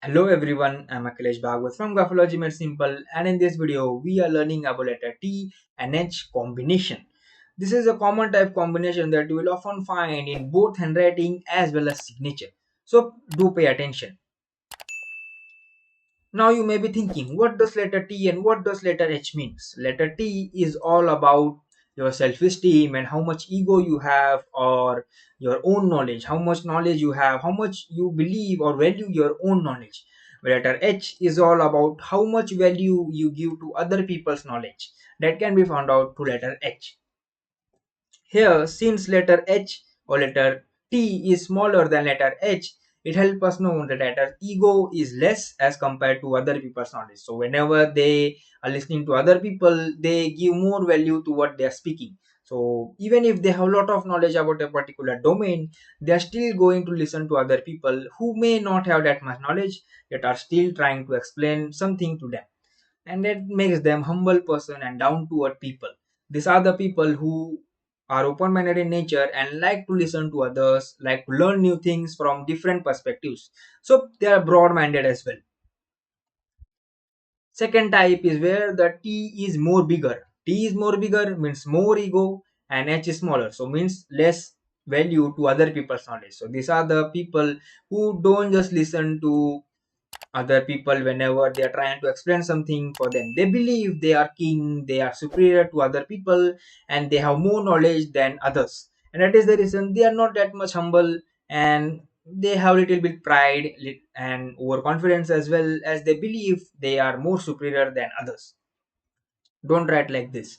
Hello everyone, I'm Akhilesh Bhagwat from Graphologymadesimple, and in this video we are learning about letter T and H combination. This is a common type combination that you will often find in both handwriting as well as signature. So do pay attention. Now you may be thinking, what does letter T and what does letter H means? Letter T is all about your self-esteem and how much ego you have, or your own knowledge, how much knowledge you have, how much you believe or value your own knowledge. Letter H is all about how much value you give to other people's knowledge. That can be found out through letter H. Here, since letter H or letter T is smaller than letter H, it helps us know that letter ego is less as compared to other people's knowledge. So whenever they are listening to other people, they give more value to what they are speaking. So even if they have a lot of knowledge about a particular domain, they are still going to listen to other people who may not have that much knowledge, yet are still trying to explain something to them, and that makes them humble person and down to earth people. These are the people who are open minded in nature and like to listen to others, like to learn new things from different perspectives. So they are broad minded as well. Second type is where the T is more bigger. T is more bigger means more ego, and H is smaller, so means less value to other people's knowledge. So these are the people who don't just listen to other people whenever they are trying to explain something for them. They believe they are king, they are superior to other people, and they have more knowledge than others. And that is the reason they are not that much humble, and they have little bit pride and overconfidence, as well as they believe they are more superior than others. Don't write like this.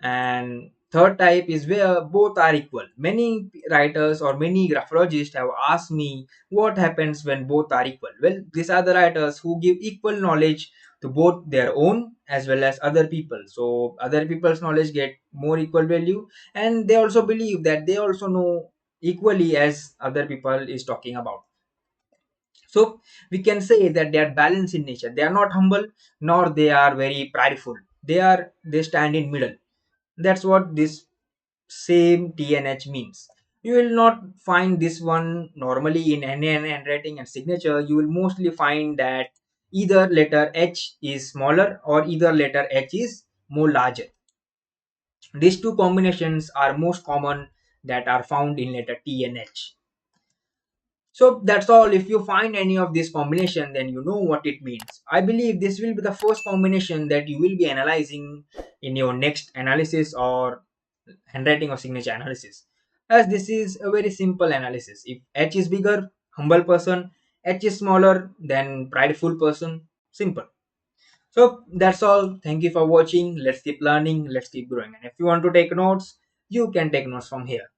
And third type is where both are equal. Many writers or many graphologists have asked me what happens when both are equal. Well, these are the writers who give equal knowledge to both their own as well as other people. So other people's knowledge get more equal value, and they also believe that they also know equally as other people is talking about. So we can say that they are balanced in nature. They are not humble nor they are very prideful. They stand in middle. That's what this same TNH means. You will not find this one normally in any handwriting and signature. You will mostly find that either letter H is smaller or either letter H is more larger. These two combinations are most common that are found in letter T and H. So that's all. If you find any of this combination, then you know what it means. I believe this will be the first combination that you will be analyzing in your next analysis or handwriting or signature analysis, as this is a very simple analysis. If H is bigger, humble person; H is smaller, then prideful person. Simple. So that's all. Thank you for watching. Let's keep learning, let's keep growing, and if you want to take notes, you can take notes from here.